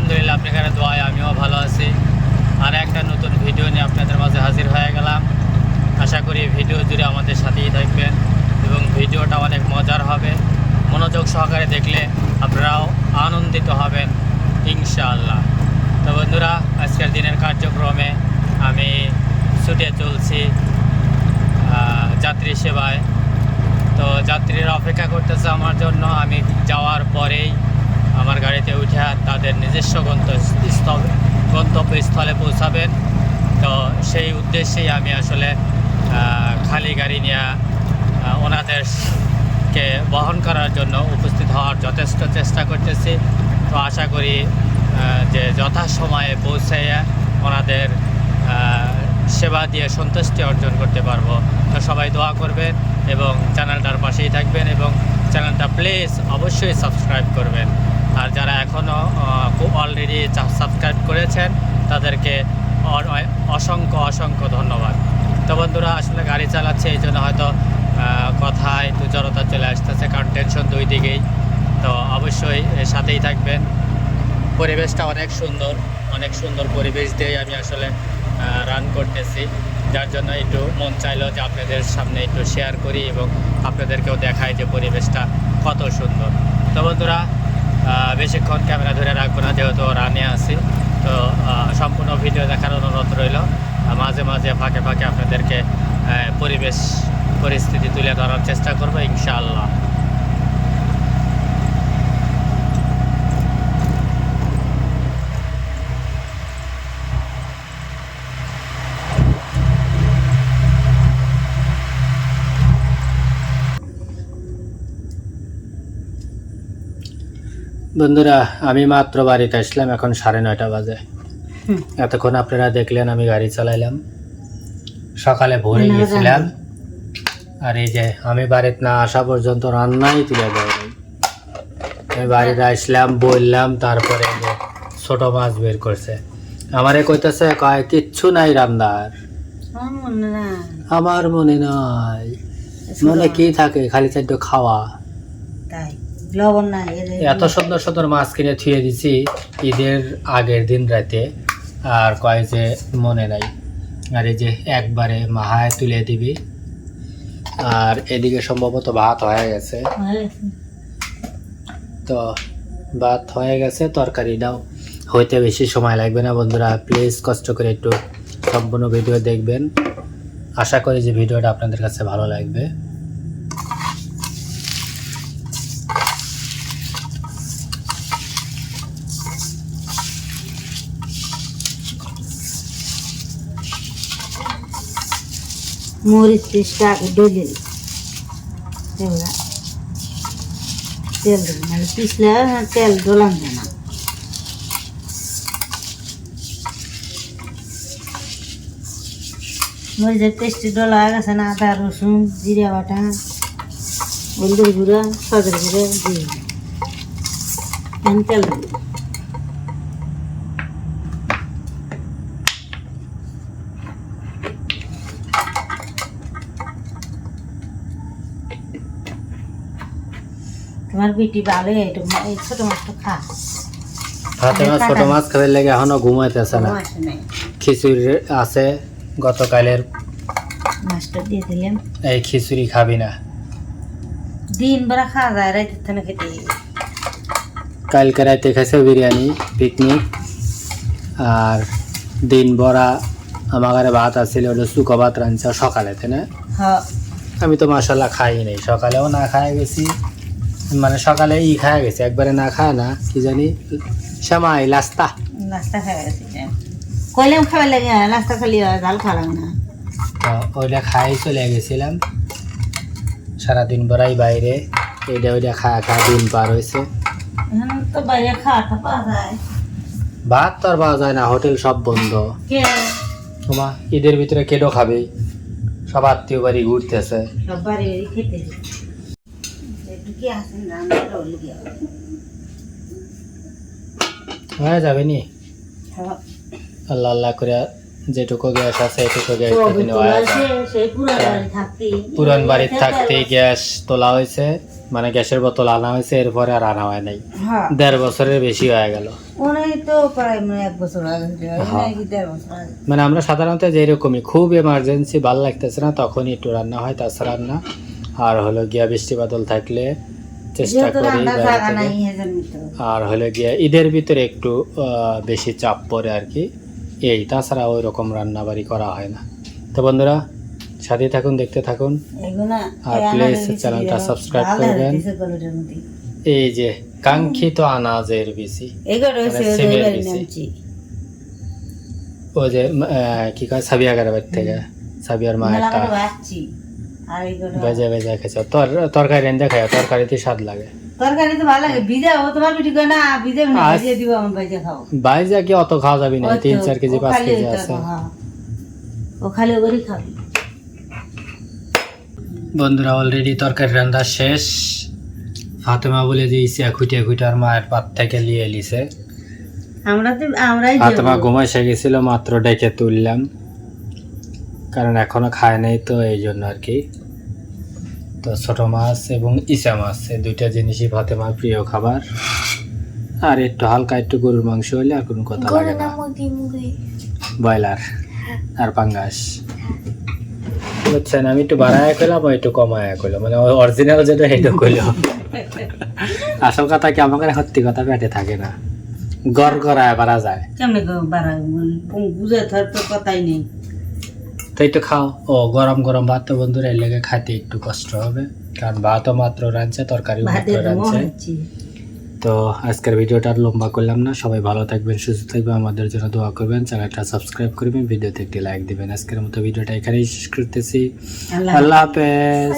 আলহামদুলিল্লাহ আপনাদের দোয়ায় আমিও ভালো আছি। আর একটা নতুন ভিডিও নিয়ে আপনাদের মাঝে হাজির হয়ে গেলাম। আশা করি ভিডিও জুড়ে আমাদের সাথেই থাকবেন এবং ভিডিওটা অনেক মজার হবে। মনোযোগ সহকারে দেখলে আপনারাও আনন্দিত হবেন ইনশাআল্লাহ। তো বন্ধুরা, আজকের দিনের কার্যক্রমে আমি ছুটে চলছি যাত্রী সেবায়। তো যাত্রীরা অপেক্ষা করতেছে আমার জন্য। আমি যাওয়ার পরেই আমার গাড়িতে উঠে তাদের নিজস্ব গন্তব্যস্থলে পৌঁছাবেন। তো সেই উদ্দেশ্যেই আমি আসলে খালি গাড়ি নিয়ে ওনাদেরকে বহন করার জন্য উপস্থিত হওয়ার যথেষ্ট চেষ্টা করতেছি। তো আশা করি যে যথাসময়ে পৌঁছে ওনাদের সেবা দিয়ে সন্তুষ্টি অর্জন করতে পারবো। তো সবাই দোয়া করবেন এবং চ্যানেলটার পাশেই থাকবেন এবং চ্যানেলটা প্লিজ অবশ্যই সাবস্ক্রাইব করবেন। আর যারা এখনও অলরেডি সাবস্ক্রাইব করেছেন তাদেরকে অসংখ্য ধন্যবাদ। তো বন্ধুরা, আসলে গাড়ি চালাচ্ছে এই জন্য হয়তো কথায় একটু জড়তা চলে আসতেছে, কারণ টেনশন দুই দিকেই। তো অবশ্যই সাথেই থাকবেন। পরিবেশটা অনেক সুন্দর পরিবেশ দিয়ে আমি আসলে রান করতেছি, যার জন্য একটু মন চাইলো যে আপনাদের সামনে একটু শেয়ার করি এবং আপনাদেরকেও দেখাই যে পরিবেশটা কত সুন্দর। তো বন্ধুরা, বেশিক্ষণ ক্যামেরা ধরে রাখবো না, যেহেতু রানে আছি। তো সম্পূর্ণ ভিডিও দেখার অনুরোধ রইল। মাঝে মাঝে ফাঁকে আপনাদেরকে পরিস্থিতি তুলে ধরার চেষ্টা করবো ইনশাআল্লাহ। বন্ধুরা, আমি মাত্র বাড়িতে আসলাম, এখন 9:30 বাজে। এতক্ষণ আপনারা দেখলেন আমি গাড়ি চালাইলাম। সকালে ভোরে গিয়েছিলাম, আর এই যে আমি বাড়িতে না আসা পর্যন্ত রান্নাই তুলে দেয়নি। আমি বাড়িতে আসলাম, বললাম, তারপরে যে ছোট মাছ বের করছে। আমারে কইতেছে কয় কিচ্ছু নাই রান্নার। আমার মনে নাই, মনে কি থাকে খালি চাইতে খাওয়া। এত সুন্দর মাছ কিনে থুয়ে দিছি ঈদের আগের দিন রাতে, আর কয় যে মনে নাই। আর এই যে একবারে মাহায় তুলে দিবি। আর এদিকে সম্ভবত ভাত হয়ে গেছে। তো ভাত হয়ে গেছে, তরকারিটাও হইতে বেশি সময় লাগবে না। বন্ধুরা, প্লিজ কষ্ট করে একটু সম্পূর্ণ ভিডিও দেখবেন। আশা করি যে ভিডিওটা আপনাদের কাছে ভালো লাগবে। মরিচ পিসটা ডলে তেল দেবে, মানে পিসলে তেল ডলান যায় না। মরিচের পেস্টে ডলা হয়ে গেছে না, আদা রসুন জিরা বাটা হলদের গুঁড়া সদের গুঁড়া দিয়ে তেল দেবে। তোমার বিটি ভালো, এই ছোট মাছটা খা। ছোট মাছ খাবার লাগে এখনো ঘুমাইতেছে না। খিচুড়ি আছে গতকালের, মাছটা দিয়ে দিলাম। এই খিচুড়ি খাবি না? দিন বেলা খাওয়া যায়, রাতের থেকে খেতে। কালকে রাতে খাইছে বিরিয়ানি পিকনিক, আর দিন ভরা আমার ঘরে ভাত আসছিল, ওটা শুকো ভাত রাঁধছে সকালে, তাই না? আমি তো মাসাল্লাহ খাই নাই, সকালেও না খাই গেছি, মানে সকালে খাওয়া গেছে, একবারে না খায় না, কি জানি সেমাই নাস্তা খাওয়া গেছে। কইলাম খাবার লাগে, নাস্তা খালি ঝাল খাওয়ালাম না। ওইটা খাই চলে গেছিলাম। সারাদিন বড়াই বাইরে ওইটা খাওয়া দিন পার হয়েছে। তো বাইরে খাওয়াটা পাওয়া যায়, ভাত তো আর পাওয়া যায় না, হোটেল সব বন্ধ। তোমার ঈদের ভিতরে কেটো খাবে? সব আত্মীয় বাড়ি ঘুরতেছে, সব বাড়ি খেতে হয়ে যাবে নি। আল্লাহ আল্লাহ করে যেটুকু গ্যাস আছে এটুকু গ্যাস তো থেকে নেওয়া তোলা যায়। আছে, সেই পুরান বাড়ি থাকতেই। পুরান বাড়ির থাকতেই গ্যাস তোলা হয়েছে, মানে গ্যাসের বোতল আনা হয়েছে, এরপরে আর আনা হয় নাই। হ্যাঁ 1.5 বছরের বেশি হয়ে গেল। ওনাই তো প্রায় মানে 1 বছর আগে হ্যাঁ। নাকি 1.5 বছর আগে। মানে আমরা সাধারণত যেরকমই খুব এমার্জেন্সি ভালো লাগতেছে না তখনই একটু রান্না হয়, তাছাড়া রান্না আর হলো গিয়া বৃষ্টি বাদল থাকলে চেষ্টা যেহেতু করি রান্নার বাইরে জায়গা থেকে। নাই এজন্য তো। আর হলো গিয়া ঈদের ভিতরে একটু বেশি চাপ পড়ে আর কি, এই তাছাড়া ওই রকম রান্না বাড়ি করা হয় না। তো বন্ধুরা সাথে থাকুন, দেখতে থাকুন, এগুলা আর প্লিজ চ্যানেলটা সাবস্ক্রাইব করবেন। এই যে কাঙ্ক্ষিত আনাজের বিচি, এগুলো হচ্ছে মানে সিমের ওই বিচি। নামছি। ওই যে কি কয় সাবিয়া গারাবের থেকে, সাবিয়ার মায়েরটা মেলাকাটা বাচ্চি। আর এগুলো ভেজা ভেজা খেয়েছো, তরকারি রেন্দে খায়, তরকারিতে স্বাদ লাগে। তরকারি তো ভালো লাগে, ভিজা ও তোমার পিঠি করে না ভিজে না আজ- ভিজিয়ে দিব আমি ভাইজা খাও। বাইজা কি অত খাওয়া যাবে না, ওই তো, 3-4 কেজি ও 5 খালি কেজি ওইটা আছে। হ্যাঁ। ও খালি ওগুলি খাবি। বন্ধুরা অলরেডি তরকারি রান্না শেষ। ফাতেমা বলে দিয়েছি খুঁটিয়া খুঁটিয়ার মায়ের পাত থেকে নিয়ে এলিছে। আমরাই ফাতেমা যাবো। ঘুমাই এসে গেছিল, মাত্র ডেকে তুললাম, কারণ এখনো খায় নাই তো এই জন্য আর কি। তো ছোট মাছ এবং ইসা মাছ এই দুইটা জিনিসই ফাতেমার প্রিয় খাবার। আর একটু হালকা একটু গরুর মাংস হলে আর কোনো কথা লাগে না, ব্রয়লার আর পাঙ্গাস। বুঝছেন, আমি একটু বাড়ায় করলাম, ও একটু কমায় করলো, মানে অরিজিনাল যেটা সেটা করলো। আসল কথা কি আমাকে সত্যি কথা পেটে থাকে না, গড় গড়ায় বাড়া যায়। কেমনে বাড়াই বুঝে থার তো কথাই নেই। তো একটু খাও। ও গরম গরম ভাত তো বন্ধুরা এর লেগে খাইতে একটু কষ্ট হবে, কারণ ভাতও মাত্র রাঁধছে, তরকারিও মাত্র ভাতের রাঁধছে। হচ্ছে তো আজকের ভিডিওটা আর লম্বা করলাম না, সবাই ভালো থাকবেন, সুস্থ থাকবেন, আমাদের জন্য দোয়া করবেন, চ্যানেলটা সাবস্ক্রাইব করবেন, ভিডিওতে একটি লাইক দিবেন। আজকের মতো ভিডিওটা এখানেই শেষ করতেছি। আল্লাহ হাফেজ।